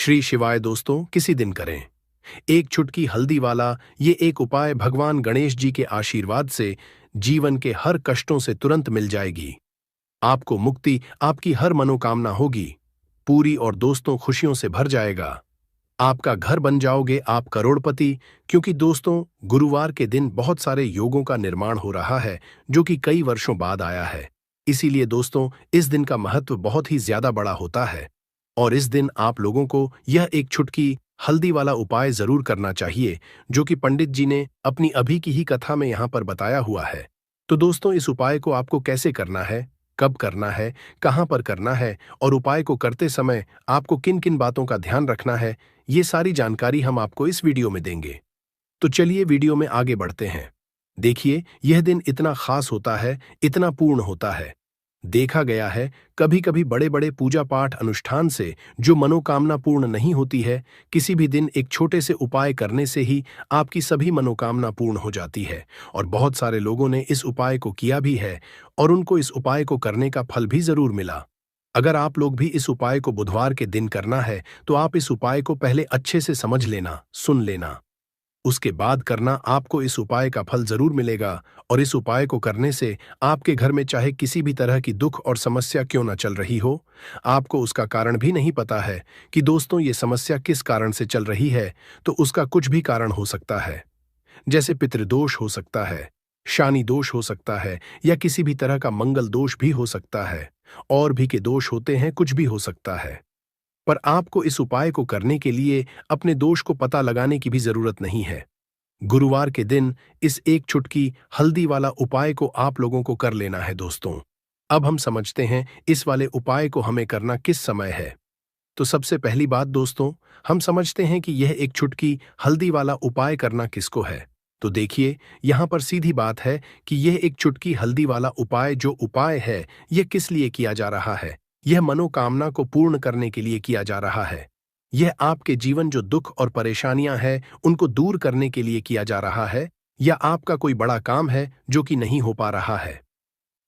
श्री शिवाय दोस्तों, किसी दिन करें। एक चुटकी हल्दी वाला ये एक उपाय भगवान गणेश जी के आशीर्वाद से जीवन के हर कष्टों से तुरंत मिल जाएगी। आपको मुक्ति, आपकी हर मनोकामना होगी पूरी और दोस्तों खुशियों से भर जाएगा। आपका घर बन जाओगे आप करोड़पति। क्योंकि दोस्तों, गुरुवार के दिन बहुत सारे योगों का निर्माण हो रहा है जो कि कई वर्षों बाद आया है। इसीलिए दोस्तों, इस दिन का महत्व बहुत ही ज्यादा बड़ा होता है और इस दिन आप लोगों को यह एक चुटकी हल्दी वाला उपाय जरूर करना चाहिए जो कि पंडित जी ने अपनी अभी की ही कथा में यहाँ पर बताया हुआ है। तो दोस्तों, इस उपाय को आपको कैसे करना है, कब करना है, कहाँ पर करना है और उपाय को करते समय आपको किन किन बातों का ध्यान रखना है, ये सारी जानकारी हम आपको इस वीडियो में देंगे। तो चलिए वीडियो में आगे बढ़ते हैं। देखिए, यह दिन इतना खास होता है, इतना पूर्ण होता है। देखा गया है कभी कभी बड़े बड़े पूजा पाठ अनुष्ठान से जो मनोकामना पूर्ण नहीं होती है, किसी भी दिन एक छोटे से उपाय करने से ही आपकी सभी मनोकामना पूर्ण हो जाती है। और बहुत सारे लोगों ने इस उपाय को किया भी है और उनको इस उपाय को करने का फल भी जरूर मिला। अगर आप लोग भी इस उपाय को बुधवार के दिन करना है तो आप इस उपाय को पहले अच्छे से समझ लेना, सुन लेना, उसके बाद करना। आपको इस उपाय का फल जरूर मिलेगा और इस उपाय को करने से आपके घर में चाहे किसी भी तरह की दुख और समस्या क्यों न चल रही हो, आपको उसका कारण भी नहीं पता है कि दोस्तों ये समस्या किस कारण से चल रही है, तो उसका कुछ भी कारण हो सकता है। जैसे पितृदोष हो सकता है, शानी दोष हो सकता है या किसी भी तरह का मंगल दोष भी हो सकता है। और भी के दोष होते हैं, कुछ भी हो सकता है। पर आपको इस उपाय को करने के लिए अपने दोष को पता लगाने की भी जरूरत नहीं है। गुरुवार के दिन इस एक चुटकी हल्दी वाला उपाय को आप लोगों को कर लेना है दोस्तों। अब हम समझते हैं इस वाले उपाय को हमें करना किस समय है। तो सबसे पहली बात दोस्तों, हम समझते हैं कि यह एक चुटकी हल्दी वाला उपाय करना किसको है। तो देखिए, यहां पर सीधी बात है कि यह एक चुटकी हल्दी वाला उपाय जो उपाय है, यह किस लिए किया जा रहा है। यह मनोकामना को पूर्ण करने के लिए किया जा रहा है। यह आपके जीवन जो दुख और परेशानियां हैं उनको दूर करने के लिए किया जा रहा है, या आपका कोई बड़ा काम है जो कि नहीं हो पा रहा है,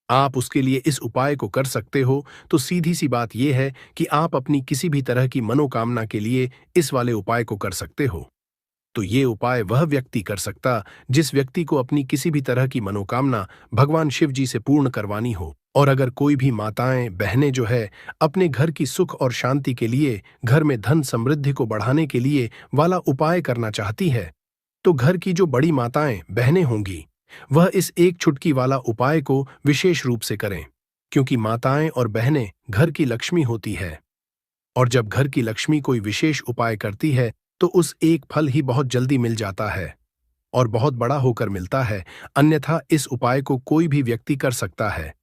आप उसके लिए इस उपाय को कर सकते हो। तो सीधी सी बात यह है कि आप अपनी किसी भी तरह की मनोकामना के लिए इस वाले उपाय को कर सकते हो। तो ये उपाय वह व्यक्ति कर सकता जिस व्यक्ति को अपनी किसी भी तरह की मनोकामना भगवान शिव जी से पूर्ण करवानी हो। और अगर कोई भी माताएं बहनें जो है अपने घर की सुख और शांति के लिए, घर में धन समृद्धि को बढ़ाने के लिए वाला उपाय करना चाहती है, तो घर की जो बड़ी माताएं बहनें होंगी वह इस एक चुटकी वाला उपाय को विशेष रूप से करें। क्योंकि माताएं और बहनें घर की लक्ष्मी होती है और जब घर की लक्ष्मी कोई विशेष उपाय करती है तो उस एक फल ही बहुत जल्दी मिल जाता है और बहुत बड़ा होकर मिलता है। अन्यथा इस उपाय को कोई भी व्यक्ति कर सकता है,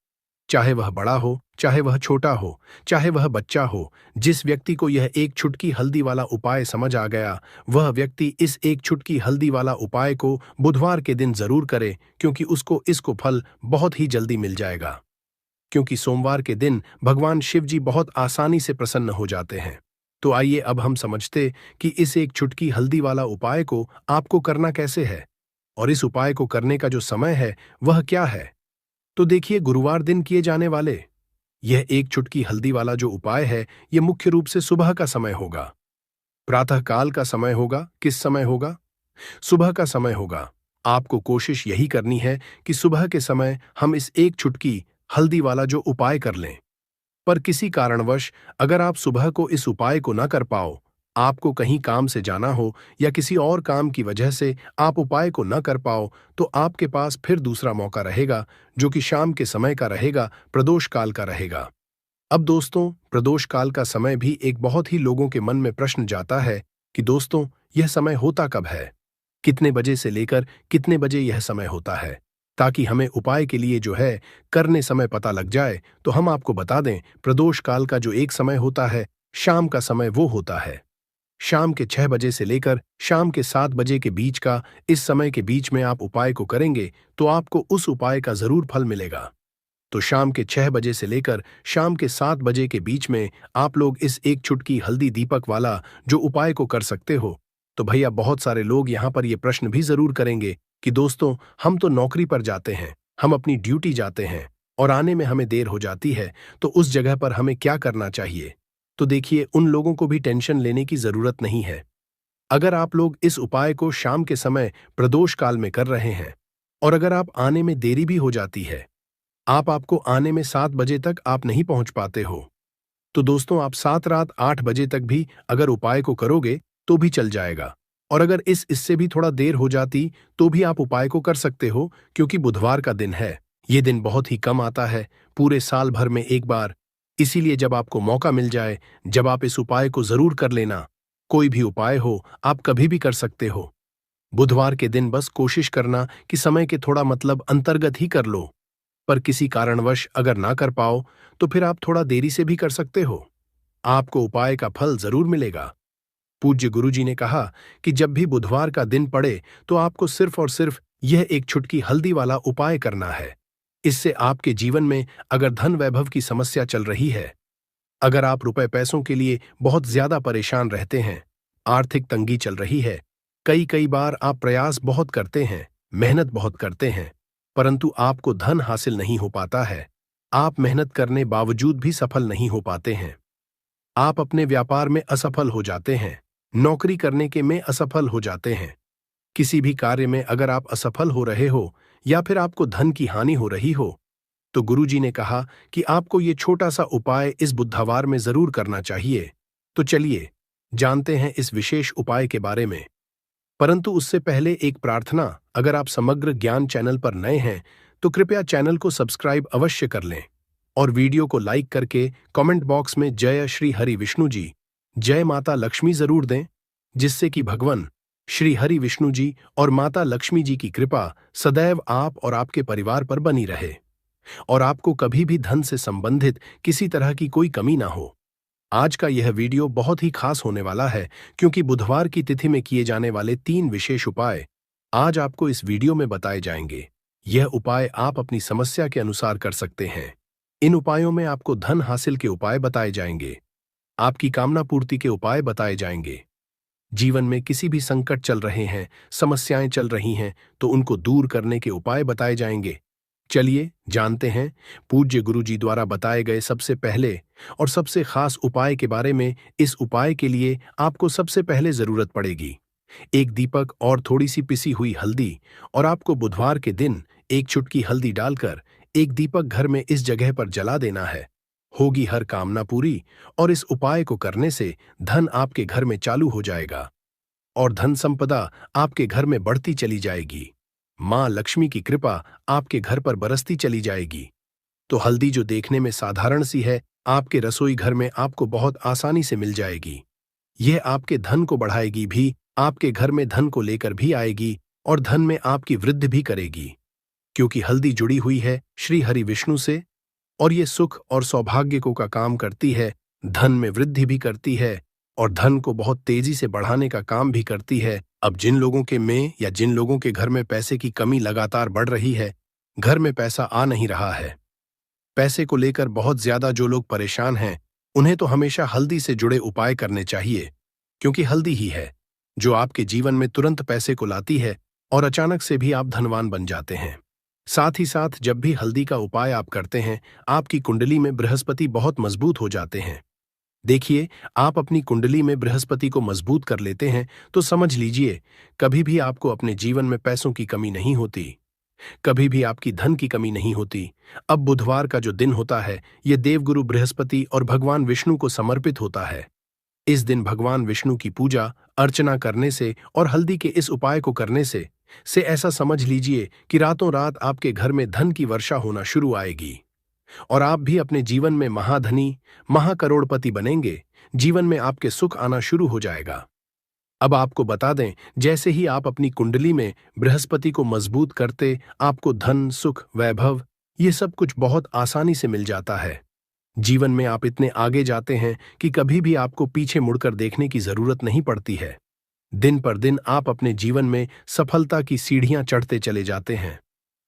चाहे वह बड़ा हो, चाहे वह छोटा हो, चाहे वह बच्चा हो। जिस व्यक्ति को यह एक चुटकी हल्दी वाला उपाय समझ आ गया, वह व्यक्ति इस एक चुटकी हल्दी वाला उपाय को बुधवार के दिन जरूर करे, क्योंकि उसको इसको फल बहुत ही जल्दी मिल जाएगा। क्योंकि सोमवार के दिन भगवान शिव जी बहुत आसानी से प्रसन्न हो जाते हैं। तो आइए अब हम समझते कि इस एक चुटकी हल्दी वाला उपाय को आपको करना कैसे है और इस उपाय को करने का जो समय है वह क्या है। तो देखिए, गुरुवार दिन किए जाने वाले यह एक चुटकी हल्दी वाला जो उपाय है, यह मुख्य रूप से सुबह का समय होगा, प्रातः काल का समय होगा। किस समय होगा? सुबह का समय होगा। आपको कोशिश यही करनी है कि सुबह के समय हम इस एक चुटकी हल्दी वाला जो उपाय कर लें। पर किसी कारणवश अगर आप सुबह को इस उपाय को न कर पाओ, आपको कहीं काम से जाना हो या किसी और काम की वजह से आप उपाय को न कर पाओ, तो आपके पास फिर दूसरा मौका रहेगा जो कि शाम के समय का रहेगा, प्रदोष काल का रहेगा। अब दोस्तों, प्रदोष काल का समय भी एक बहुत ही लोगों के मन में प्रश्न जाता है कि दोस्तों यह समय होता कब है, कितने बजे से लेकर कितने बजे यह समय होता है, ताकि हमें उपाय के लिए जो है करने समय पता लग जाए। तो हम आपको बता दें, प्रदोष काल का जो एक समय होता है, शाम का समय वो होता है शाम के 6 बजे से लेकर शाम के 7 बजे के बीच का। इस समय के बीच में आप उपाय को करेंगे तो आपको उस उपाय का जरूर फल मिलेगा। तो शाम के 6 बजे से लेकर शाम के 7 बजे के बीच में आप लोग इस एक चुटकी हल्दी दीपक वाला जो उपाय को कर सकते हो। तो भैया, बहुत सारे लोग यहाँ पर ये प्रश्न भी जरूर करेंगे कि दोस्तों हम तो नौकरी पर जाते हैं, हम अपनी ड्यूटी जाते हैं और आने में हमें देर हो जाती है, तो उस जगह पर हमें क्या करना चाहिए। तो देखिए उन लोगों को भी टेंशन लेने की जरूरत नहीं है। अगर आप लोग इस उपाय को शाम के समय प्रदोष काल में कर रहे हैं और अगर आप आने में देरी भी हो जाती है, आपको आने में 7 बजे तक आप नहीं पहुंच पाते हो, तो दोस्तों आप 7 रात 8 बजे तक भी अगर उपाय को करोगे तो भी चल जाएगा। और अगर इससे भी थोड़ा देर हो जाती तो भी आप उपाय को कर सकते हो, क्योंकि बुधवार का दिन है। ये दिन बहुत ही कम आता है, पूरे साल भर में एक बार। इसीलिए जब आपको मौका मिल जाए, जब आप इस उपाय को जरूर कर लेना। कोई भी उपाय हो, आप कभी भी कर सकते हो। बुधवार के दिन बस कोशिश करना कि समय के थोड़ा अंतर्गत ही कर लो। पर किसी कारणवश अगर ना कर पाओ तो फिर आप थोड़ा देरी से भी कर सकते हो। आपको उपाय का फल जरूर मिलेगा। पूज्य गुरुजी ने कहा कि जब भी बुधवार का दिन पड़े तो आपको सिर्फ और सिर्फ यह एक चुटकी हल्दी वाला उपाय करना है। इससे आपके जीवन में अगर धन वैभव की समस्या चल रही है, अगर आप रुपए पैसों के लिए बहुत ज्यादा परेशान रहते हैं, आर्थिक तंगी चल रही है, कई बार आप प्रयास बहुत करते हैं, मेहनत बहुत करते हैं, परंतु आपको धन हासिल नहीं हो पाता है, आप मेहनत करने बावजूद भी सफल नहीं हो पाते हैं, आप अपने व्यापार में असफल हो जाते हैं, नौकरी करने के में असफल हो जाते हैं, किसी भी कार्य में अगर आप असफल हो रहे हो या फिर आपको धन की हानि हो रही हो, तो गुरुजी ने कहा कि आपको ये छोटा सा उपाय इस बुधवार में जरूर करना चाहिए। तो चलिए जानते हैं इस विशेष उपाय के बारे में। परंतु उससे पहले एक प्रार्थना, अगर आप समग्र ज्ञान चैनल पर नए हैं तो कृपया चैनल को सब्सक्राइब अवश्य कर लें और वीडियो को लाइक करके कमेंट बॉक्स में जय श्री हरि विष्णु जी, जय माता लक्ष्मी जरूर दें, जिससे कि भगवान श्री हरि विष्णु जी और माता लक्ष्मी जी की कृपा सदैव आप और आपके परिवार पर बनी रहे और आपको कभी भी धन से संबंधित किसी तरह की कोई कमी ना हो। आज का यह वीडियो बहुत ही खास होने वाला है, क्योंकि बुधवार की तिथि में किए जाने वाले 3 विशेष उपाय आज आपको इस वीडियो में बताए जाएंगे। यह उपाय आप अपनी समस्या के अनुसार कर सकते हैं। इन उपायों में आपको धन हासिल के उपाय बताए जाएंगे, आपकी कामना पूर्ति के उपाय बताए जाएंगे। जीवन में किसी भी संकट चल रहे हैं, समस्याएं चल रही हैं, तो उनको दूर करने के उपाय बताए जाएंगे। चलिए जानते हैं पूज्य गुरुजी द्वारा बताए गए सबसे पहले और सबसे खास उपाय के बारे में। इस उपाय के लिए आपको सबसे पहले जरूरत पड़ेगी एक दीपक और थोड़ी सी पिसी हुई हल्दी, और आपको बुधवार के दिन एक चुटकी हल्दी डालकर एक दीपक घर में इस जगह पर जला देना है। होगी हर कामना पूरी, और इस उपाय को करने से धन आपके घर में चालू हो जाएगा और धन संपदा आपके घर में बढ़ती चली जाएगी। मां लक्ष्मी की कृपा आपके घर पर बरसती चली जाएगी। तो हल्दी जो देखने में साधारण सी है, आपके रसोई घर में आपको बहुत आसानी से मिल जाएगी। यह आपके धन को बढ़ाएगी भी, आपके घर में धन को लेकर भी आएगी और धन में आपकी वृद्धि भी करेगी, क्योंकि हल्दी जुड़ी हुई है श्री हरि विष्णु से और ये सुख और सौभाग्य को का काम करती है, धन में वृद्धि भी करती है और धन को बहुत तेजी से बढ़ाने का काम भी करती है। अब जिन लोगों के में या जिन लोगों के घर में पैसे की कमी लगातार बढ़ रही है, घर में पैसा आ नहीं रहा है, पैसे को लेकर बहुत ज्यादा जो लोग परेशान हैं, उन्हें तो हमेशा हल्दी से जुड़े उपाय करने चाहिए, क्योंकि हल्दी ही है जो आपके जीवन में तुरंत पैसे को लाती है और अचानक से भी आप धनवान बन जाते हैं। साथ ही साथ जब भी हल्दी का उपाय आप करते हैं, आपकी कुंडली में बृहस्पति बहुत मजबूत हो जाते हैं। देखिए, आप अपनी कुंडली में बृहस्पति को मजबूत कर लेते हैं तो समझ लीजिए कभी भी आपको अपने जीवन में पैसों की कमी नहीं होती, कभी भी आपकी धन की कमी नहीं होती। अब बुधवार का जो दिन होता है, यह देवगुरु बृहस्पति और भगवान विष्णु को समर्पित होता है। इस दिन भगवान विष्णु की पूजा अर्चना करने से और हल्दी के इस उपाय को करने से ऐसा समझ लीजिए कि रातों रात आपके घर में धन की वर्षा होना शुरू आएगी और आप भी अपने जीवन में महाधनी, महाकरोड़पति बनेंगे। जीवन में आपके सुख आना शुरू हो जाएगा। अब आपको बता दें, जैसे ही आप अपनी कुंडली में बृहस्पति को मजबूत करते, आपको धन, सुख, वैभव ये सब कुछ बहुत आसानी से मिल जाता है। जीवन में आप इतने आगे जाते हैं कि कभी भी आपको पीछे मुड़कर देखने की जरूरत नहीं पड़ती है। दिन पर दिन आप अपने जीवन में सफलता की सीढ़ियां चढ़ते चले जाते हैं।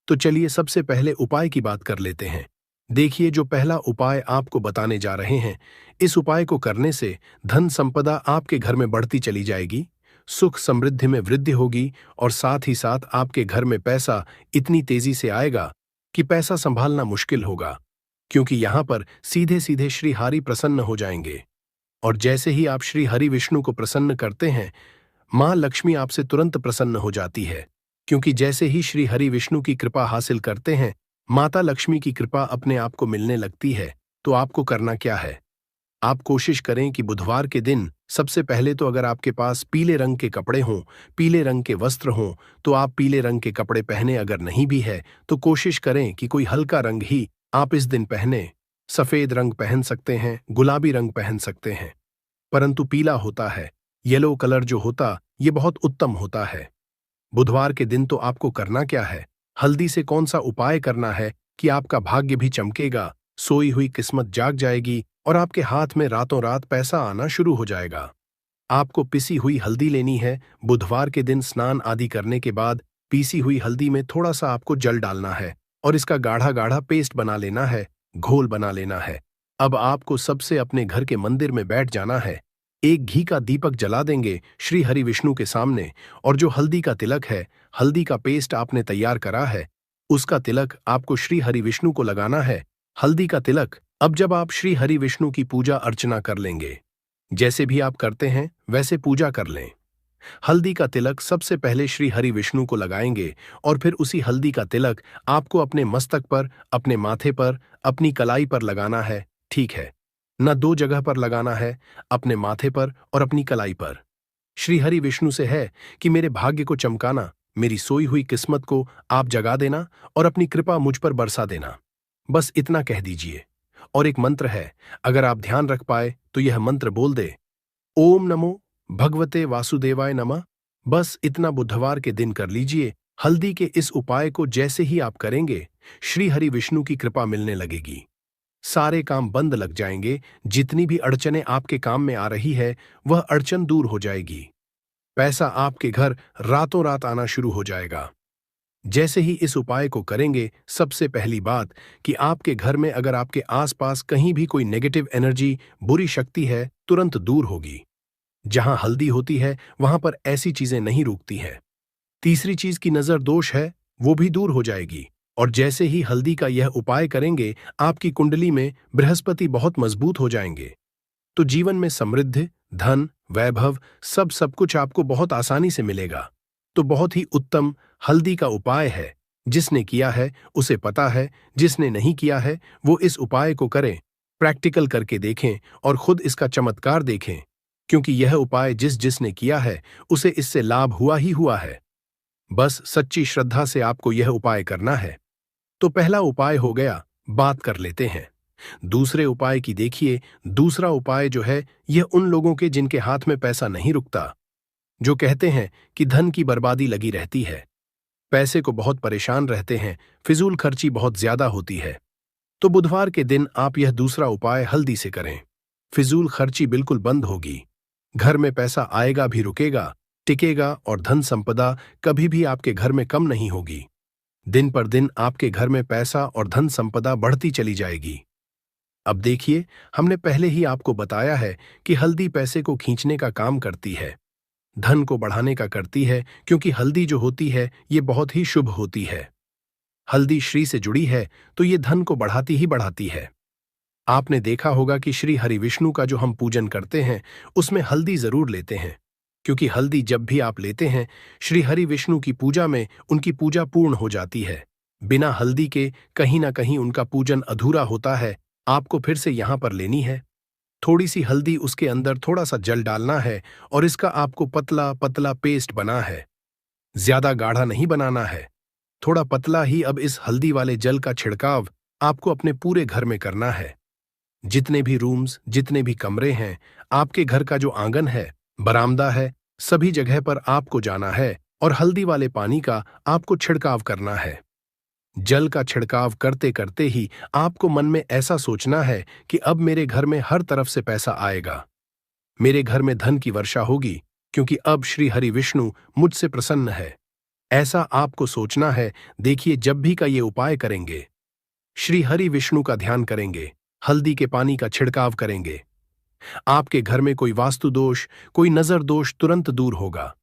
तो चलिए सबसे पहले उपाय की बात कर लेते हैं। देखिए, जो पहला उपाय आपको बताने जा रहे हैं, इस उपाय को करने से धन संपदा आपके घर में बढ़ती चली जाएगी, सुख समृद्धि में वृद्धि होगी और साथ ही साथ आपके घर में पैसा इतनी तेजी से आएगा कि पैसा संभालना मुश्किल होगा, क्योंकि यहां पर सीधे सीधे श्री हरि प्रसन्न हो जाएंगे। और जैसे ही आप श्री हरि विष्णु को प्रसन्न करते हैं, मां लक्ष्मी आपसे तुरंत प्रसन्न हो जाती है। क्योंकि जैसे ही श्री हरि विष्णु की कृपा हासिल करते हैं, माता लक्ष्मी की कृपा अपने आप को मिलने लगती है। तो आपको करना क्या है? आप कोशिश करें कि बुधवार के दिन सबसे पहले तो अगर आपके पास पीले रंग के कपड़े हों, पीले रंग के वस्त्र हों, तो आप पीले रंग के कपड़े पहने। अगर नहीं भी है तो कोशिश करें कि कोई हल्का रंग ही आप इस दिन पहने। सफेद रंग पहन सकते हैं, गुलाबी रंग पहन सकते हैं, परंतु पीला होता है, येलो कलर जो होता, ये बहुत उत्तम होता है। बुधवार के दिन तो आपको करना क्या है? हल्दी से कौन सा उपाय करना है कि आपका भाग्य भी चमकेगा, सोई हुई किस्मत जाग जाएगी और आपके हाथ में रातों रात पैसा आना शुरू हो जाएगा। आपको पिसी हुई हल्दी लेनी है। बुधवार के दिन स्नान आदि करने के बाद पीसी हुई हल्दी में थोड़ा सा आपको जल डालना है और इसका गाढ़ा गाढ़ा पेस्ट बना लेना है, घोल बना लेना है। अब आपको सबसे अपने घर के मंदिर में बैठ जाना है। एक घी का दीपक जला देंगे श्री हरि विष्णु के सामने, और जो हल्दी का तिलक है, हल्दी का पेस्ट आपने तैयार करा है, उसका तिलक आपको श्री हरि विष्णु को लगाना है। हल्दी का तिलक। अब जब आप श्री हरि विष्णु की पूजा अर्चना कर लेंगे, जैसे भी आप करते हैं वैसे पूजा कर लें। हल्दी का तिलक सबसे पहले श्री हरि विष्णु को लगाएंगे और फिर उसी हल्दी का तिलक आपको अपने मस्तक पर, अपने माथे पर, अपनी कलाई पर लगाना है। ठीक है, न दो जगह पर लगाना है, अपने माथे पर और अपनी कलाई पर। श्री हरि विष्णु से है कि मेरे भाग्य को चमकाना, मेरी सोई हुई किस्मत को आप जगा देना और अपनी कृपा मुझ पर बरसा देना। बस इतना कह दीजिए। और एक मंत्र है, अगर आप ध्यान रख पाए तो यह मंत्र बोल दे, ओम नमो भगवते वासुदेवाय नमः। बस इतना बुधवार के दिन कर लीजिए। हल्दी के इस उपाय को जैसे ही आप करेंगे, श्री हरि विष्णु की कृपा मिलने लगेगी। सारे काम बंद लग जाएंगे। जितनी भी अड़चनें आपके काम में आ रही है, वह अड़चन दूर हो जाएगी। पैसा आपके घर रातों रात आना शुरू हो जाएगा। जैसे ही इस उपाय को करेंगे, सबसे पहली बात कि आपके घर में अगर आपके आसपास कहीं भी कोई नेगेटिव एनर्जी, बुरी शक्ति है, तुरंत दूर होगी। जहां हल्दी होती है वहां पर ऐसी चीजें नहीं रुकती है। तीसरी चीज की नजर दोष है, वो भी दूर हो जाएगी। और जैसे ही हल्दी का यह उपाय करेंगे, आपकी कुंडली में बृहस्पति बहुत मजबूत हो जाएंगे। तो जीवन में समृद्धि, धन, वैभव, सब कुछ आपको बहुत आसानी से मिलेगा। तो बहुत ही उत्तम हल्दी का उपाय है। जिसने किया है उसे पता है, जिसने नहीं किया है वो इस उपाय को करें, प्रैक्टिकल करके देखें और खुद इसका चमत्कार देखें। क्योंकि यह उपाय जिसने किया है उसे इससे लाभ हुआ ही हुआ है। बस सच्ची श्रद्धा से आपको यह उपाय करना है। तो पहला उपाय हो गया, बात कर लेते हैं। दूसरे उपाय की देखिए। दूसरा उपाय जो है, यह उन लोगों के जिनके हाथ में पैसा नहीं रुकता, जो कहते हैं कि धन की बर्बादी लगी रहती है, पैसे को बहुत परेशान रहते हैं, फिजूल खर्ची बहुत ज्यादा होती है। तो बुधवार के दिन आप यह दूसरा उपाय हल्दी से करें। फिजूल खर्ची बिल्कुल बंद होगी। घर में पैसा आएगा भी, रुकेगा, टिकेगा और धन संपदा कभी भी आपके घर में कम नहीं होगी। दिन पर दिन आपके घर में पैसा और धन संपदा बढ़ती चली जाएगी। अब देखिए, हमने पहले ही आपको बताया है कि हल्दी पैसे को खींचने का काम करती है, धन को बढ़ाने का करती है, क्योंकि हल्दी जो होती है ये बहुत ही शुभ होती है। हल्दी श्री से जुड़ी है तो ये धन को बढ़ाती ही बढ़ाती है। आपने देखा होगा कि श्री हरि विष्णु का जो हम पूजन करते हैं उसमें हल्दी जरूर लेते हैं, क्योंकि हल्दी जब भी आप लेते हैं, श्री हरि विष्णु की पूजा में उनकी पूजा पूर्ण हो जाती है। बिना हल्दी के कहीं ना कहीं उनका पूजन अधूरा होता है। आपको फिर से यहां पर लेनी है थोड़ी सी हल्दी, उसके अंदर थोड़ा सा जल डालना है और इसका आपको पतला पतला पेस्ट बना है। ज्यादा गाढ़ा नहीं बनाना है, थोड़ा पतला ही। अब इस हल्दी वाले जल का छिड़काव आपको अपने पूरे घर में करना है। जितने भी रूम्स, जितने भी कमरे हैं, आपके घर का जो आंगन है, बरामदा है, सभी जगह पर आपको जाना है और हल्दी वाले पानी का आपको छिड़काव करना है। जल का छिड़काव करते करते ही आपको मन में ऐसा सोचना है कि अब मेरे घर में हर तरफ से पैसा आएगा, मेरे घर में धन की वर्षा होगी, क्योंकि अब श्री हरि विष्णु मुझसे प्रसन्न है। ऐसा आपको सोचना है। देखिए, जब भी का ये उपाय करेंगे, श्री हरि विष्णु का ध्यान करेंगे, हल्दी के पानी का छिड़काव करेंगे, आपके घर में कोई वास्तु दोष, कोई नजर दोष तुरंत दूर होगा।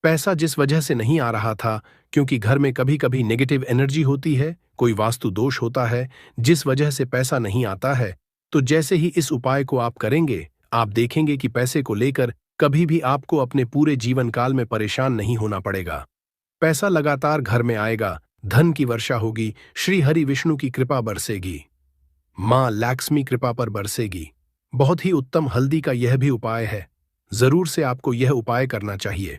पैसा जिस वजह से नहीं आ रहा था, क्योंकि घर में कभी कभी नेगेटिव एनर्जी होती है, कोई वास्तु दोष होता है जिस वजह से पैसा नहीं आता है, तो जैसे ही इस उपाय को आप करेंगे, आप देखेंगे कि पैसे को लेकर कभी भी आपको अपने पूरे जीवन काल में परेशान नहीं होना पड़ेगा। पैसा लगातार घर में आएगा, धन की वर्षा होगी, श्री हरि विष्णु की कृपा बरसेगी, मां लक्ष्मी कृपा पर बरसेगी। बहुत ही उत्तम हल्दी का यह भी उपाय है, जरूर से आपको यह उपाय करना चाहिए।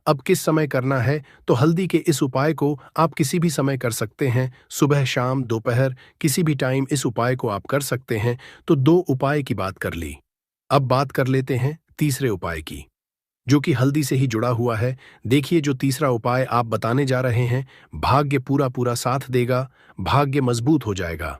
अब किस समय करना है, तो हल्दी के इस उपाय को आप किसी भी समय कर सकते हैं, सुबह शाम दोपहर किसी भी टाइम इस उपाय को आप कर सकते हैं। तो 2 उपाय की बात कर ली, अब बात कर लेते हैं तीसरे उपाय की, जो कि हल्दी से ही जुड़ा हुआ है। देखिए, जो तीसरा उपाय आप बताने जा रहे हैं, भाग्य पूरा पूरा साथ देगा, भाग्य मजबूत हो जाएगा,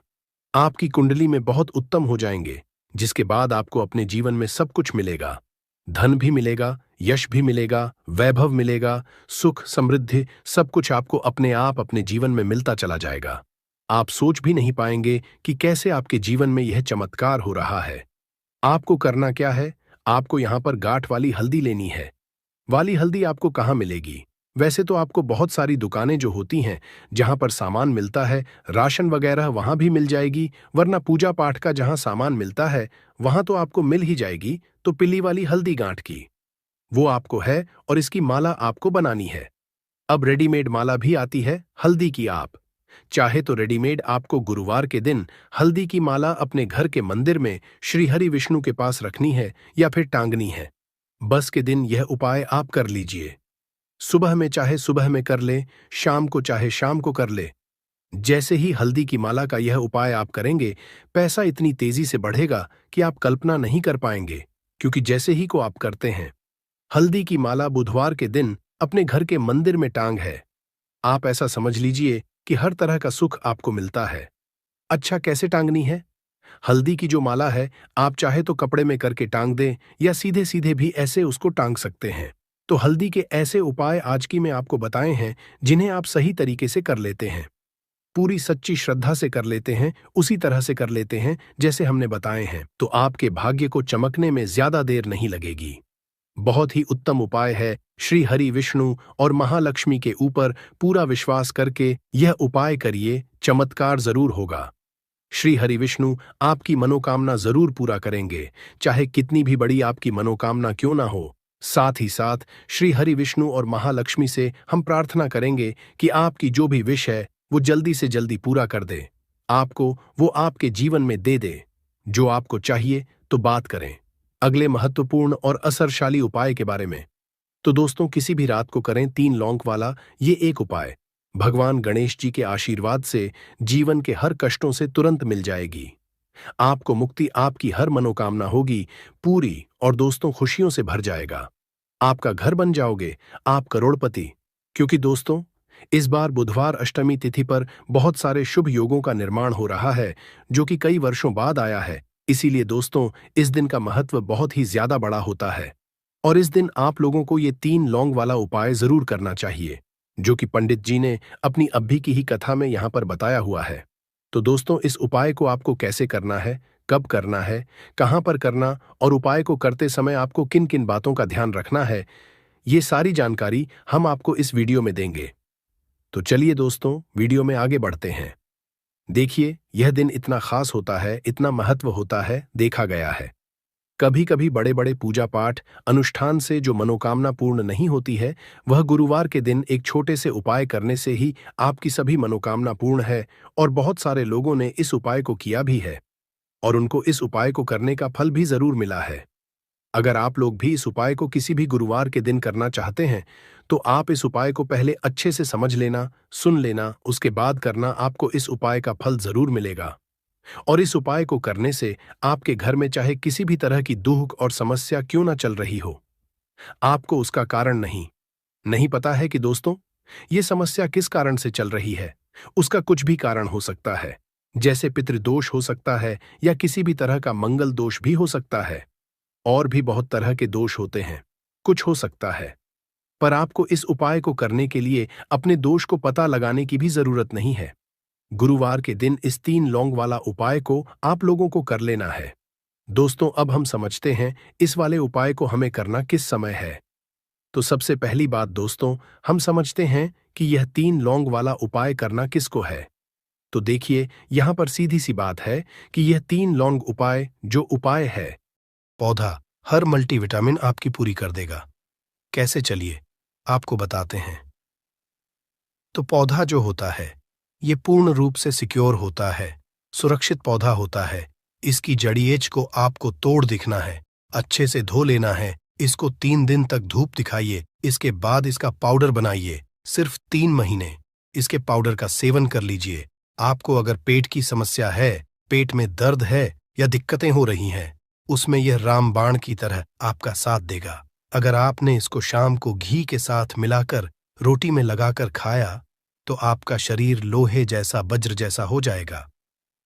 आपकी कुंडली में बहुत उत्तम हो जाएंगे, जिसके बाद आपको अपने जीवन में सब कुछ मिलेगा। धन भी मिलेगा, यश भी मिलेगा, वैभव मिलेगा, सुख समृद्धि सब कुछ आपको अपने आप अपने जीवन में मिलता चला जाएगा। आप सोच भी नहीं पाएंगे कि कैसे आपके जीवन में यह चमत्कार हो रहा है। आपको करना क्या है, आपको यहां पर गांठ वाली हल्दी लेनी है। वाली हल्दी आपको कहाँ मिलेगी? वैसे तो आपको बहुत सारी दुकानें जो होती हैं, जहां पर सामान मिलता है, राशन वगैरह वहां भी मिल जाएगी, वरना पूजा पाठ का जहां सामान मिलता है वहां तो आपको मिल ही जाएगी। तो पीली वाली हल्दी गांठ की, वो आपको है और इसकी माला आपको बनानी है। अब रेडीमेड माला भी आती है हल्दी की, आप चाहे तो रेडीमेड आपको गुरुवार के दिन हल्दी की माला अपने घर के मंदिर में श्री हरि विष्णु के पास रखनी है या फिर टांगनी है। बस के दिन यह उपाय आप कर लीजिए। सुबह में चाहे सुबह में कर ले, शाम को चाहे शाम को कर ले। जैसे ही हल्दी की माला का यह उपाय आप करेंगे, पैसा इतनी तेजी से बढ़ेगा कि आप कल्पना नहीं कर पाएंगे, क्योंकि जैसे ही को आप करते हैं। हल्दी की माला बुधवार के दिन अपने घर के मंदिर में टांग है, आप ऐसा समझ लीजिए कि हर तरह का सुख आपको मिलता है। अच्छा, कैसे टांगनी है? हल्दी की जो माला है, आप चाहे तो कपड़े में करके टांग दें या सीधे सीधे भी ऐसे उसको टांग सकते हैं। तो हल्दी के ऐसे उपाय आज की मैं आपको बताए हैं, जिन्हें आप सही तरीके से कर लेते हैं, पूरी सच्ची श्रद्धा से कर लेते हैं, उसी तरह से कर लेते हैं जैसे हमने बताए हैं, तो आपके भाग्य को चमकने में ज्यादा देर नहीं लगेगी। बहुत ही उत्तम उपाय है। श्री हरि विष्णु और महालक्ष्मी के ऊपर पूरा विश्वास करके यह उपाय करिए, चमत्कार जरूर होगा। श्री हरि विष्णु आपकी मनोकामना जरूर पूरा करेंगे, चाहे कितनी भी बड़ी आपकी मनोकामना क्यों ना हो। साथ ही साथ श्री हरि विष्णु और महालक्ष्मी से हम प्रार्थना करेंगे कि आपकी जो भी विश है वो जल्दी से जल्दी पूरा कर दे, आपको वो आपके जीवन में दे दे जो आपको चाहिए। तो बात करें अगले महत्वपूर्ण और असरशाली उपाय के बारे में। तो दोस्तों, किसी भी रात को करें 3 लौंग वाला ये एक उपाय, भगवान गणेश जी के आशीर्वाद से जीवन के हर कष्टों से तुरंत मिल जाएगी, आपको मुक्ति, आपकी हर मनोकामना होगी पूरी, और दोस्तों खुशियों से भर जाएगा, आपका घर बन जाओगे, आप करोड़पति। क्योंकि दोस्तों, इस बार बुधवार अष्टमी तिथि पर बहुत सारे शुभ योगों का निर्माण हो रहा है, जो कि कई वर्षों बाद आया है। इसीलिए दोस्तों, इस दिन का महत्व बहुत ही ज्यादा बड़ा होता है, और इस दिन आप लोगों को ये 3 लौंग वाला उपाय जरूर करना चाहिए, जो कि पंडित जी ने अपनी अभी की ही कथा में यहां पर बताया हुआ है। तो दोस्तों, इस उपाय को आपको कैसे करना है, कब करना है, कहां पर करना, और उपाय को करते समय आपको किन किन बातों का ध्यान रखना है, ये सारी जानकारी हम आपको इस वीडियो में देंगे। तो चलिए दोस्तों, वीडियो में आगे बढ़ते हैं। देखिए, यह दिन इतना खास होता है, इतना महत्व होता है, देखा गया है कभी कभी बड़े बड़े पूजा पाठ अनुष्ठान से जो मनोकामना पूर्ण नहीं होती है, वह गुरुवार के दिन एक छोटे से उपाय करने से ही आपकी सभी मनोकामना पूर्ण है। और बहुत सारे लोगों ने इस उपाय को किया भी है, और उनको इस उपाय को करने का फल भी जरूर मिला है। अगर आप लोग भी इस उपाय को किसी भी गुरुवार के दिन करना चाहते हैं, तो आप इस उपाय को पहले अच्छे से समझ लेना, सुन लेना, उसके बाद करना, आपको इस उपाय का फल जरूर मिलेगा। और इस उपाय को करने से आपके घर में चाहे किसी भी तरह की दुख और समस्या क्यों ना चल रही हो, आपको उसका कारण नहीं पता है कि दोस्तों, ये समस्या किस कारण से चल रही है। उसका कुछ भी कारण हो सकता है, जैसे पितृदोष हो सकता है, या किसी भी तरह का मंगल दोष भी हो सकता है, और भी बहुत तरह के दोष होते हैं, कुछ हो सकता है। पर आपको इस उपाय को करने के लिए अपने दोष को पता लगाने की भी जरूरत नहीं है। गुरुवार के दिन इस 3 लौंग वाला उपाय को आप लोगों को कर लेना है। दोस्तों, अब हम समझते हैं इस वाले उपाय को हमें करना किस समय है। तो सबसे पहली बात दोस्तों, हम समझते हैं कि यह 3 लौंग वाला उपाय करना किसको है। तो देखिए, यहां पर सीधी सी बात है कि यह 3 लौंग उपाय जो उपाय है, पौधा हर मल्टीविटामिन आपकी पूरी कर देगा। कैसे, चलिए आपको बताते हैं। तो पौधा जो होता है ये पूर्ण रूप से सिक्योर होता है, सुरक्षित पौधा होता है। इसकी जड़िएच को आपको तोड़ दिखना है, अच्छे से धो लेना है, इसको 3 दिन तक धूप दिखाइए, इसके बाद इसका पाउडर बनाइए। सिर्फ 3 महीने इसके पाउडर का सेवन कर लीजिए। आपको अगर पेट की समस्या है, पेट में दर्द है या दिक्कतें हो रही हैं, उसमें यह रामबाण की तरह आपका साथ देगा। अगर आपने इसको शाम को घी के साथ मिलाकर रोटी में लगाकर खाया तो आपका शरीर लोहे जैसा, वज्र जैसा हो जाएगा।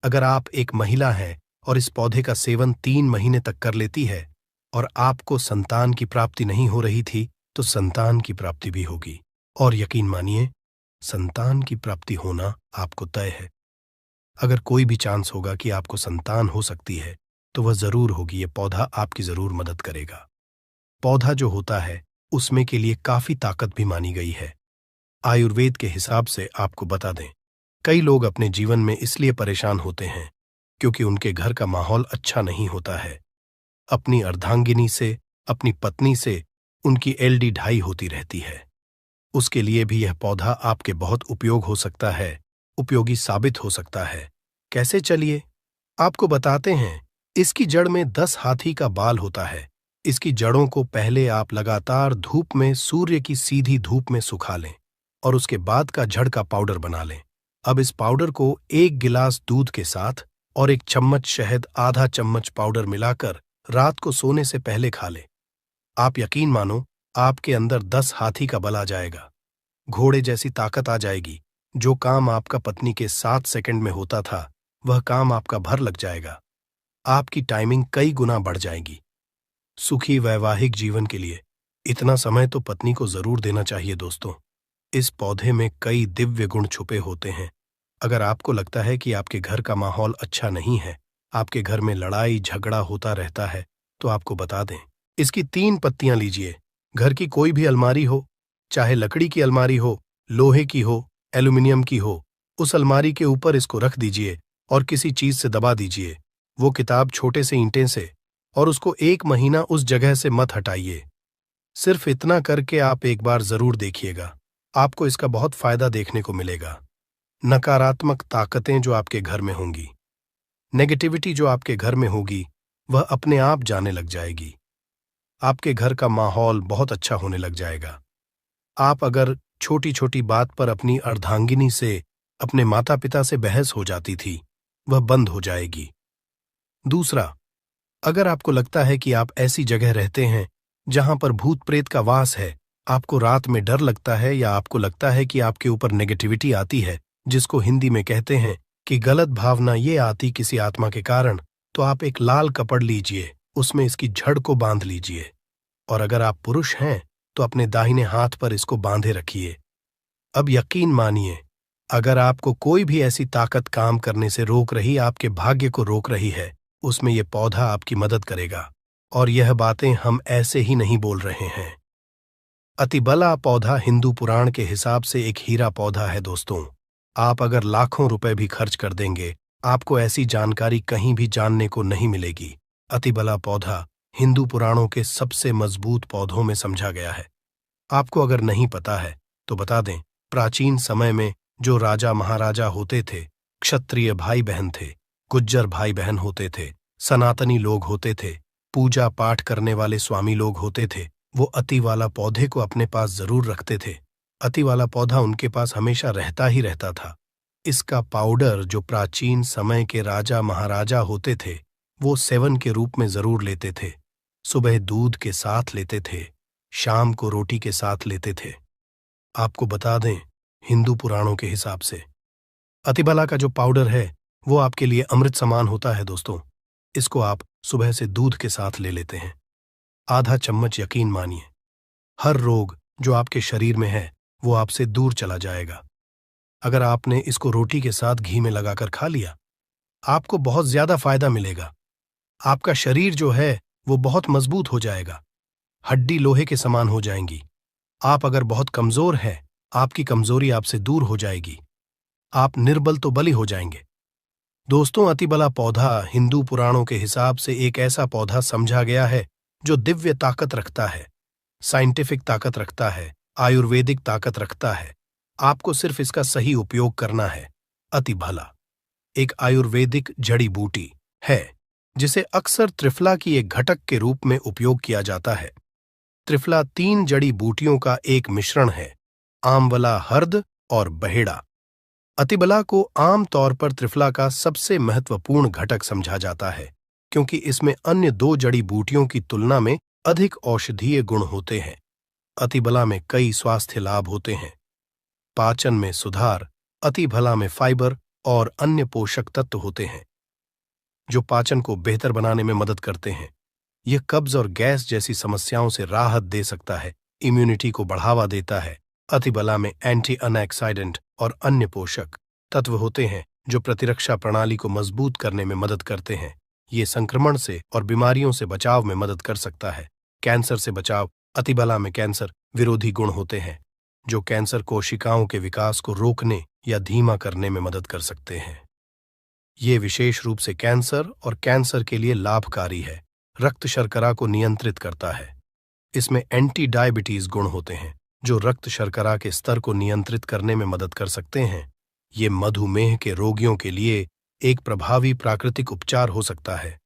अगर आप एक महिला हैं और इस पौधे का सेवन 3 महीने तक कर लेती है और आपको संतान की प्राप्ति नहीं हो रही थी, तो संतान की प्राप्ति भी होगी। और यकीन मानिए, संतान की प्राप्ति होना आपको तय है। अगर कोई भी चांस होगा कि आपको संतान हो सकती है तो वह जरूर होगी। ये पौधा आपकी जरूर मदद करेगा। पौधा जो होता है उसमें के लिए काफी ताकत भी मानी गई है। आयुर्वेद के हिसाब से आपको बता दें, कई लोग अपने जीवन में इसलिए परेशान होते हैं क्योंकि उनके घर का माहौल अच्छा नहीं होता है। अपनी अर्धांगिनी से, अपनी पत्नी से उनकी एलडी ढाई होती रहती है। उसके लिए भी यह पौधा आपके बहुत उपयोग हो सकता है, उपयोगी साबित हो सकता है। कैसे, चलिए आपको बताते हैं। इसकी जड़ में 10 हाथी का बाल होता है। इसकी जड़ों को पहले आप लगातार धूप में, सूर्य की सीधी धूप में सुखा लें और उसके बाद का जड़ का पाउडर बना लें। अब इस पाउडर को 1 गिलास दूध के साथ और 1 चम्मच शहद, आधा चम्मच पाउडर मिलाकर रात को सोने से पहले खा लें। आप यकीन मानो, आपके अंदर 10 हाथी का बल आ जाएगा, घोड़े जैसी ताकत आ जाएगी। जो काम आपका पत्नी के 7 सेकंड में होता था, वह काम आपका भर लग जाएगा। आपकी टाइमिंग कई गुना बढ़ जाएगी। सुखी वैवाहिक जीवन के लिए इतना समय तो पत्नी को जरूर देना चाहिए दोस्तों। इस पौधे में कई दिव्य गुण छुपे होते हैं। अगर आपको लगता है कि आपके घर का माहौल अच्छा नहीं है, आपके घर में लड़ाई झगड़ा होता रहता है, तो आपको बता दें, इसकी 3 पत्तियां लीजिए। घर की कोई भी अलमारी हो, चाहे लकड़ी की अलमारी हो, लोहे की हो, एल्यूमिनियम की हो, उस अलमारी के ऊपर इसको रख दीजिए और किसी चीज से दबा दीजिए। वो किताब छोटे से ईंटे से, और उसको 1 महीना उस जगह से मत हटाइए। सिर्फ इतना करके आप एक बार जरूर देखिएगा, आपको इसका बहुत फायदा देखने को मिलेगा। नकारात्मक ताकतें जो आपके घर में होंगी, नेगेटिविटी जो आपके घर में होगी, वह अपने आप जाने लग जाएगी। आपके घर का माहौल बहुत अच्छा होने लग जाएगा। आप अगर छोटी छोटी बात पर अपनी अर्धांगिनी से, अपने माता पिता से बहस हो जाती थी, वह बंद हो जाएगी। दूसरा, अगर आपको लगता है कि आप ऐसी जगह रहते हैं जहां पर भूत प्रेत का वास है, आपको रात में डर लगता है या आपको लगता है कि आपके ऊपर नेगेटिविटी आती है, जिसको हिंदी में कहते हैं कि गलत भावना ये आती किसी आत्मा के कारण, तो आप एक लाल कपड़ लीजिए, उसमें इसकी जड़ को बांध लीजिए और अगर आप पुरुष हैं तो अपने दाहिने हाथ पर इसको बांधे रखिए। अब यकीन मानिए, अगर आपको कोई भी ऐसी ताकत काम करने से रोक रही, आपके भाग्य को रोक रही है, उसमें यह पौधा आपकी मदद करेगा। और यह बातें हम ऐसे ही नहीं बोल रहे हैं। अतिबला पौधा हिंदू पुराण के हिसाब से एक हीरा पौधा है दोस्तों। आप अगर लाखों रुपए भी खर्च कर देंगे, आपको ऐसी जानकारी कहीं भी जानने को नहीं मिलेगी। अतिबला पौधा हिंदू पुराणों के सबसे मजबूत पौधों में समझा गया है। आपको अगर नहीं पता है तो बता दें, प्राचीन समय में जो राजा महाराजा होते थे, क्षत्रिय भाई बहन थे, गुज्जर भाई बहन होते थे, सनातनी लोग होते थे, पूजा पाठ करने वाले स्वामी लोग होते थे, वो अति वाला पौधे को अपने पास जरूर रखते थे। अति वाला पौधा उनके पास हमेशा रहता ही रहता था। इसका पाउडर जो प्राचीन समय के राजा महाराजा होते थे, वो सेवन के रूप में जरूर लेते थे। सुबह दूध के साथ लेते थे, शाम को रोटी के साथ लेते थे। आपको बता दें, हिंदू पुराणों के हिसाब से अतिबला का जो पाउडर है वो आपके लिए अमृत समान होता है दोस्तों। इसको आप सुबह से दूध के साथ ले लेते हैं, आधा चम्मच। यकीन मानिए, हर रोग जो आपके शरीर में है वो आपसे दूर चला जाएगा। अगर आपने इसको रोटी के साथ घी में लगाकर खा लिया, आपको बहुत ज्यादा फायदा मिलेगा। आपका शरीर जो है वो बहुत मजबूत हो जाएगा, हड्डी लोहे के समान हो जाएंगी। आप अगर बहुत कमजोर हैं, आपकी कमजोरी आपसे दूर हो जाएगी। आप निर्बल तो बली हो जाएंगे। दोस्तों, अतिबला पौधा हिंदू पुराणों के हिसाब से एक ऐसा पौधा समझा गया है जो दिव्य ताकत रखता है, साइंटिफिक ताकत रखता है, आयुर्वेदिक ताकत रखता है। आपको सिर्फ इसका सही उपयोग करना है। अतिबला एक आयुर्वेदिक जड़ी बूटी है जिसे अक्सर त्रिफला की एक घटक के रूप में उपयोग किया जाता है। त्रिफला 3 जड़ी बूटियों का एक मिश्रण है, आंवला, हर्द और बहेड़ा। अतिबला को आम तौर पर त्रिफला का सबसे महत्वपूर्ण घटक समझा जाता है क्योंकि इसमें अन्य 2 जड़ी बूटियों की तुलना में अधिक औषधीय गुण होते हैं। अतिबला में कई स्वास्थ्य लाभ होते हैं। पाचन में सुधार, अतिबला में फाइबर और अन्य पोषक तत्व होते हैं जो पाचन को बेहतर बनाने में मदद करते हैं। यह कब्ज और गैस जैसी समस्याओं से राहत दे सकता है, इम्यूनिटी को बढ़ावा देता है। अतिबला में एंटी ऑक्सीडेंट और अन्य पोषक तत्व होते हैं जो प्रतिरक्षा प्रणाली को मजबूत करने में मदद करते हैं। ये संक्रमण से और बीमारियों से बचाव में मदद कर सकता है। कैंसर से बचाव, अतिबला में कैंसर विरोधी गुण होते हैं जो कैंसर कोशिकाओं के विकास को रोकने या धीमा करने में मदद कर सकते हैं। ये विशेष रूप से कैंसर और कैंसर के लिए लाभकारी है। रक्त शर्करा को नियंत्रित करता है। इसमें एंटी डायबिटीज गुण होते हैं जो रक्त शर्करा के स्तर को नियंत्रित करने में मदद कर सकते हैं। ये मधुमेह के रोगियों के लिए एक प्रभावी प्राकृतिक उपचार हो सकता है।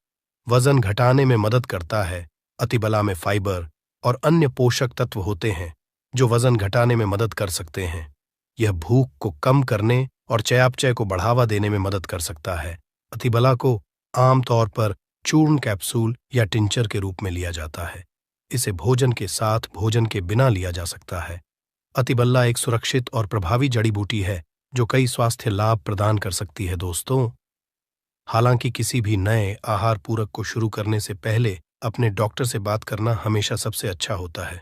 वजन घटाने में मदद करता है। अतिबला में फाइबर और अन्य पोषक तत्व होते हैं जो वजन घटाने में मदद कर सकते हैं। यह भूख को कम करने और चयापचय को बढ़ावा देने में मदद कर सकता है। अतिबला को आमतौर पर चूर्ण कैप्सूल या टिंचर के रूप में लिया जाता है। इसे भोजन के साथ, भोजन के बिना लिया जा सकता है। अतिबला एक सुरक्षित और प्रभावी जड़ी बूटी है जो कई स्वास्थ्य लाभ प्रदान कर सकती है। दोस्तों, हालांकि किसी भी नए आहार पूरक को शुरू करने से पहले अपने डॉक्टर से बात करना हमेशा सबसे अच्छा होता है।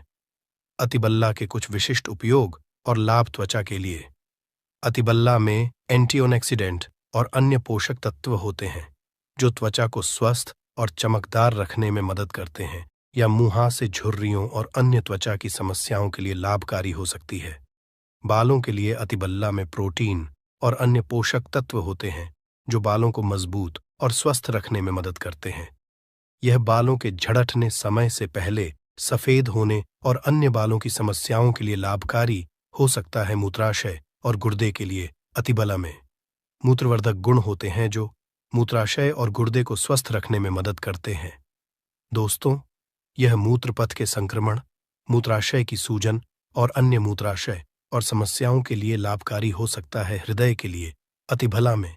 अतिबला के कुछ विशिष्ट उपयोग और लाभ त्वचा के लिए। अतिबला में एंटीऑक्सीडेंट और अन्य पोषक तत्व होते हैं जो त्वचा को स्वस्थ और चमकदार रखने में मदद करते हैं या मुंहासे झुर्रियों और अन्य त्वचा की समस्याओं के लिए लाभकारी हो सकती है। बालों के लिए अतिबला में प्रोटीन और अन्य पोषक तत्व होते हैं जो बालों को मजबूत और स्वस्थ रखने में मदद करते हैं। यह बालों के झड़ने समय से पहले सफेद होने और अन्य बालों की समस्याओं के लिए लाभकारी हो सकता है। मूत्राशय और गुर्दे के लिए अतिबला में मूत्रवर्धक गुण होते हैं जो मूत्राशय और गुर्दे को स्वस्थ रखने में मदद करते हैं। दोस्तों, यह मूत्रपथ के संक्रमण, मूत्राशय की सूजन और अन्य मूत्राशय और समस्याओं के लिए लाभकारी हो सकता है। हृदय के लिए अतिबला में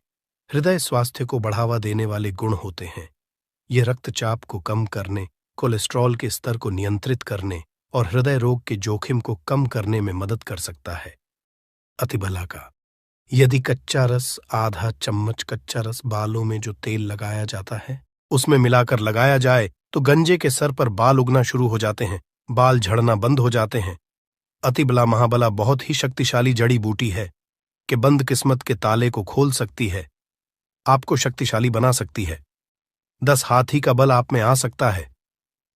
हृदय स्वास्थ्य को बढ़ावा देने वाले गुण होते हैं। यह रक्तचाप को कम करने, कोलेस्ट्रॉल के स्तर को नियंत्रित करने और हृदय रोग के जोखिम को कम करने में मदद कर सकता है। अतिबला का यदि कच्चा रस, आधा चम्मच कच्चा रस बालों में जो तेल लगाया जाता है उसमें मिलाकर लगाया जाए तो गंजे के सर पर बाल उगना शुरू हो जाते हैं, बाल झड़ना बंद हो जाते हैं। अतिबला महाबला बहुत ही शक्तिशाली जड़ी बूटी है कि बंद किस्मत के ताले को खोल सकती है, आपको शक्तिशाली बना सकती है। 10 हाथी का बल आप में आ सकता है।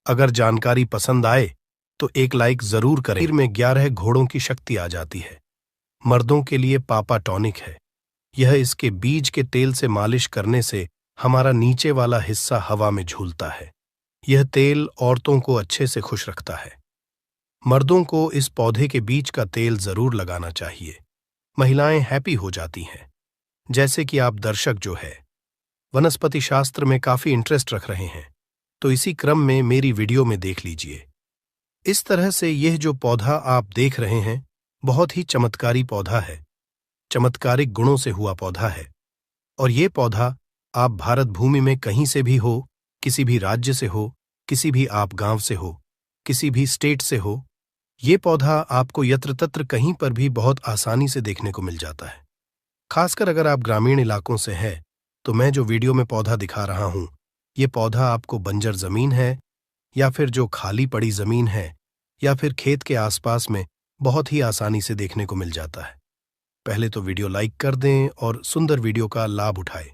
अगर जानकारी पसंद आए तो एक लाइक जरूर करें। शरीर में 11 घोड़ों की शक्ति आ जाती है। मर्दों के लिए पापा टॉनिक है। यह इसके बीज के तेल से मालिश करने से हमारा नीचे वाला हिस्सा हवा में झूलता है। यह तेल औरतों को अच्छे से खुश रखता है। मर्दों को इस पौधे के बीज का तेल जरूर लगाना चाहिए। महिलाएं हैप्पी हो जाती हैं। जैसे कि आप दर्शक जो है वनस्पति शास्त्र में काफी इंटरेस्ट रख रहे हैं तो इसी क्रम में मेरी वीडियो में देख लीजिए। इस तरह से यह जो पौधा आप देख रहे हैं बहुत ही चमत्कारी पौधा है, चमत्कारिक गुणों से हुआ पौधा है। और ये पौधा आप भारत भूमि में कहीं से भी हो, किसी भी राज्य से हो, किसी भी आप गांव से हो, किसी भी स्टेट से हो, ये पौधा आपको यत्र तत्र कहीं पर भी बहुत आसानी से देखने को मिल जाता है। खासकर अगर आप ग्रामीण इलाकों से हैं तो मैं जो वीडियो में पौधा दिखा रहा हूं, ये पौधा आपको बंजर जमीन है या फिर जो खाली पड़ी जमीन है या फिर खेत के आसपास में बहुत ही आसानी से देखने को मिल जाता है। पहले तो वीडियो लाइक कर दें और सुंदर वीडियो का लाभ उठाएं।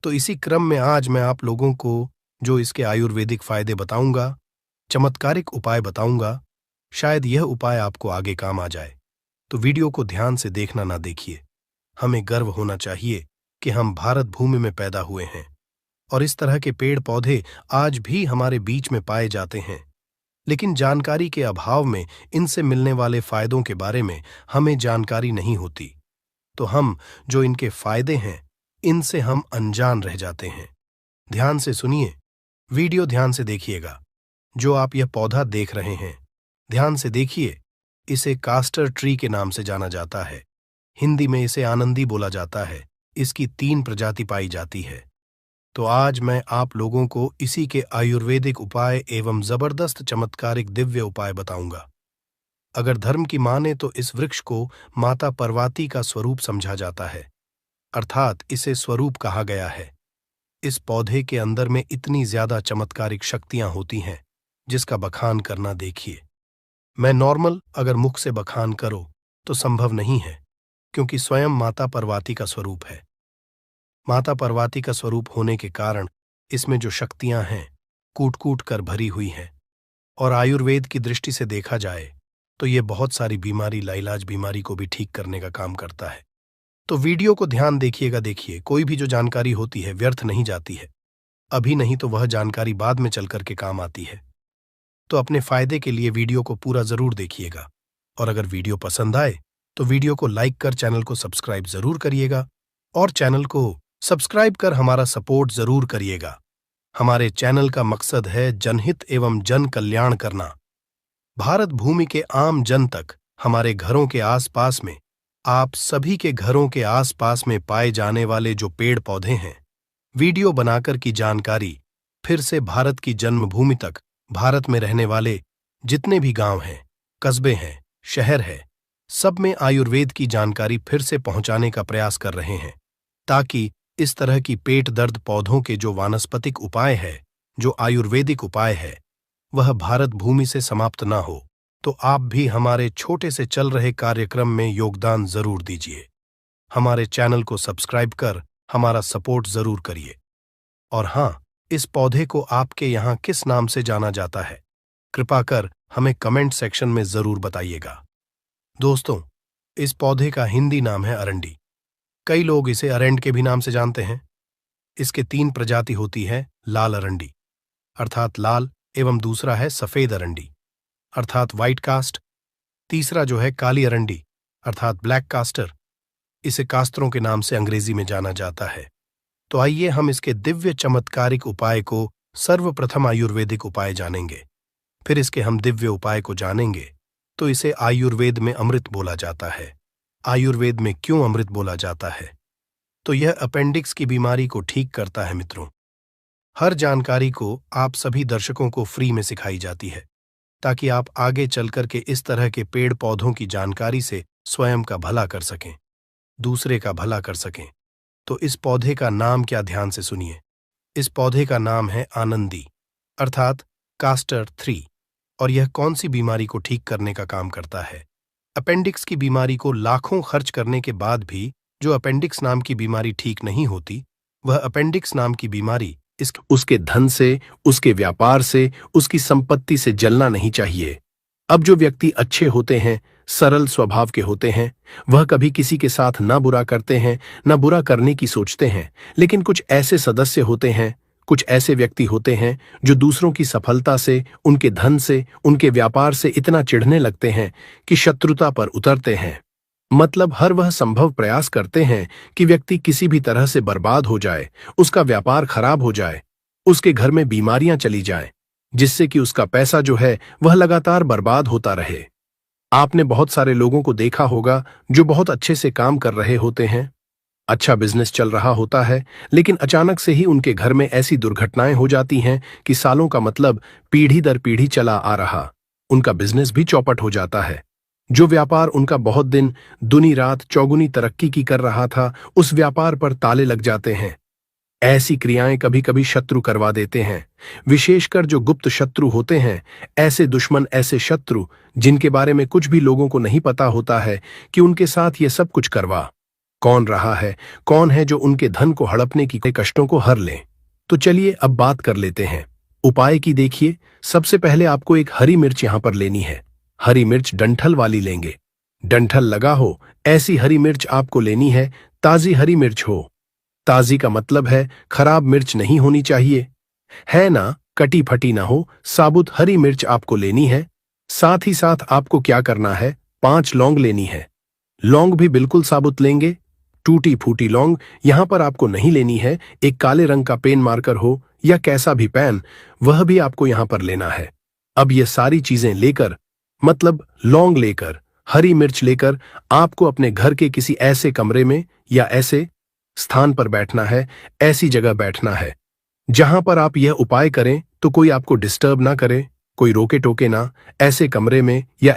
तो इसी क्रम में आज मैं आप लोगों को जो इसके आयुर्वेदिक फायदे बताऊंगा, चमत्कारिक उपाय बताऊंगा, शायद यह उपाय आपको आगे काम आ जाए। तो वीडियो को ध्यान से देखना ना देखिए। हमें गर्व होना चाहिए कि हम भारत भूमि में पैदा हुए हैं और इस तरह के पेड़ पौधे आज भी हमारे बीच में पाए जाते हैं, लेकिन जानकारी के अभाव में इनसे मिलने वाले फायदों के बारे में हमें जानकारी नहीं होती, तो हम जो इनके फायदे हैं इनसे हम अनजान रह जाते हैं। ध्यान से सुनिए, वीडियो ध्यान से देखिएगा। जो आप यह पौधा देख रहे हैं, ध्यान से देखिए। इसे कास्टर ट्री के नाम से जाना जाता है। हिंदी में इसे आनंदी बोला जाता है। इसकी 3 प्रजाति पाई जाती है। तो आज मैं आप लोगों को इसी के आयुर्वेदिक उपाय एवं जबरदस्त चमत्कारिक दिव्य उपाय बताऊंगा। अगर धर्म की माने तो इस वृक्ष को माता पार्वती का स्वरूप समझा जाता है, अर्थात इसे स्वरूप कहा गया है। इस पौधे के अंदर में इतनी ज्यादा चमत्कारिक शक्तियां होती हैं जिसका बखान करना देखिए। मैं नॉर्मल अगर मुख से बखान करो तो संभव नहीं है, क्योंकि स्वयं माता पार्वती का स्वरूप है। माता पार्वती का स्वरूप होने के कारण इसमें जो शक्तियां हैं कूट कूट कर भरी हुई हैं, और आयुर्वेद की दृष्टि से देखा जाए तो ये बहुत सारी बीमारी लाइलाज बीमारी को भी ठीक करने का काम करता है। तो वीडियो को ध्यान देखिएगा। देखिए, कोई भी जो जानकारी होती है व्यर्थ नहीं जाती है, अभी नहीं तो वह जानकारी बाद में चल करके काम आती है। तो अपने फायदे के लिए वीडियो को पूरा जरूर देखिएगा, और अगर वीडियो पसंद आए तो वीडियो को लाइक कर चैनल को सब्सक्राइब जरूर करिएगा, और चैनल को सब्सक्राइब कर हमारा सपोर्ट जरूर करिएगा। हमारे चैनल का मकसद है जनहित एवं जन कल्याण करना। भारत भूमि के आम जन तक, हमारे घरों के आसपास में, आप सभी के घरों के आसपास में पाए जाने वाले जो पेड़ पौधे हैं, वीडियो बनाकर की जानकारी फिर से भारत की जन्मभूमि तक, भारत में रहने वाले जितने भी गांव हैं, कस्बे हैं, शहर है, सब में आयुर्वेद की जानकारी फिर से पहुंचाने का प्रयास कर रहे हैं, ताकि इस तरह की पेट दर्द पौधों के जो वानस्पतिक उपाय है, जो आयुर्वेदिक उपाय है, वह भारत भूमि से समाप्त ना हो। तो आप भी हमारे छोटे से चल रहे कार्यक्रम में योगदान जरूर दीजिए। हमारे चैनल को सब्सक्राइब कर हमारा सपोर्ट जरूर करिए। और हाँ, इस पौधे को आपके यहाँ किस नाम से जाना जाता है, कृपा कर हमें कमेंट सेक्शन में जरूर बताइएगा। दोस्तों, इस पौधे का हिंदी नाम है अरंडी। कई लोग इसे अरेंड के भी नाम से जानते हैं। इसके 3 प्रजाति होती है। लाल अरंडी अर्थात लाल, एवं दूसरा है सफेद अरंडी अर्थात व्हाइट कास्ट, तीसरा जो है काली अरंडी अर्थात ब्लैक कास्टर। इसे कास्त्रों के नाम से अंग्रेजी में जाना जाता है। तो आइए हम इसके दिव्य चमत्कारिक उपाय को सर्वप्रथम आयुर्वेदिक उपाय जानेंगे। फिर इसके हम दिव्य उपाय को जानेंगे तो इसे आयुर्वेद में अमृत बोला जाता है। आयुर्वेद में क्यों अमृत बोला जाता है? तो यह अपेंडिक्स की बीमारी को ठीक करता है। मित्रों, हर जानकारी को आप सभी दर्शकों को फ्री में सिखाई जाती है, ताकि आप आगे चलकर के इस तरह के पेड़ पौधों की जानकारी से स्वयं का भला कर सकें, दूसरे का भला कर सकें। तो इस पौधे का नाम क्या, ध्यान से सुनिए। इस पौधे का नाम है आनंदी अर्थात कास्टर 3, और यह कौन सी बीमारी को ठीक करने का काम करता है? अपेंडिक्स की बीमारी को लाखों खर्च करने के बाद भी जो अपेंडिक्स नाम की बीमारी ठीक नहीं होती, वह अपेंडिक्स नाम की बीमारी उसके धन से, उसके व्यापार से, उसकी संपत्ति से जलना नहीं चाहिए। अब जो व्यक्ति अच्छे होते हैं, सरल स्वभाव के होते हैं, वह कभी किसी के साथ ना बुरा करते हैं, ना बुरा करने की सोचते हैं। लेकिन कुछ ऐसे सदस्य होते हैं, कुछ ऐसे व्यक्ति होते हैं जो दूसरों की सफलता से, उनके धन से, उनके व्यापार से इतना चिढ़ने लगते हैं कि शत्रुता पर उतरते हैं। मतलब हर वह संभव प्रयास करते हैं कि व्यक्ति किसी भी तरह से बर्बाद हो जाए, उसका व्यापार खराब हो जाए, उसके घर में बीमारियां चली जाएं, जिससे कि उसका पैसा जो है वह लगातार बर्बाद होता रहे। आपने बहुत सारे लोगों को देखा होगा जो बहुत अच्छे से काम कर रहे होते हैं, अच्छा बिजनेस चल रहा होता है, लेकिन अचानक से ही उनके घर में ऐसी दुर्घटनाएं हो जाती हैं कि सालों का मतलब पीढ़ी दर पीढ़ी चला आ रहा उनका बिजनेस भी चौपट हो जाता है। जो व्यापार उनका बहुत दिन दुनी रात चौगुनी तरक्की की कर रहा था, उस व्यापार पर ताले लग जाते हैं। ऐसी क्रियाएं कभी कभी शत्रु करवा देते हैं, विशेषकर जो गुप्त शत्रु होते हैं। ऐसे दुश्मन, ऐसे शत्रु जिनके बारे में कुछ भी लोगों को नहीं पता होता है कि उनके साथ ये सब कुछ करवा कौन रहा है, कौन है जो उनके धन को हड़पने की कष्टों को हर ले। तो चलिए अब बात कर लेते हैं उपाय की। देखिए, सबसे पहले आपको एक हरी मिर्च यहां पर लेनी है। हरी मिर्च डंठल वाली लेंगे, डंठल लगा हो ऐसी हरी मिर्च आपको लेनी है, ताजी हरी मिर्च हो। ताजी का मतलब है खराब मिर्च नहीं होनी चाहिए, है ना? कटी फटी ना हो, साबुत हरी मिर्च आपको लेनी है। साथ ही साथ आपको क्या करना है, 5 लौंग लेनी है। लौंग भी बिल्कुल साबुत लेंगे, टूटी फूटी लौंग यहां पर आपको नहीं लेनी है। एक काले रंग का पेन मार्कर हो या कैसा भी पेन, वह भी आपको यहां पर लेना है। अब ये सारी चीजें लेकर, मतलब लौंग लेकर, हरी मिर्च लेकर, आपको अपने घर के किसी ऐसे कमरे में या ऐसे स्थान पर बैठना है, ऐसी जगह बैठना है जहां पर आप यह उपाय करें तो कोई आपको डिस्टर्ब ना करे, कोई रोके टोके ना, ऐसे कमरे में या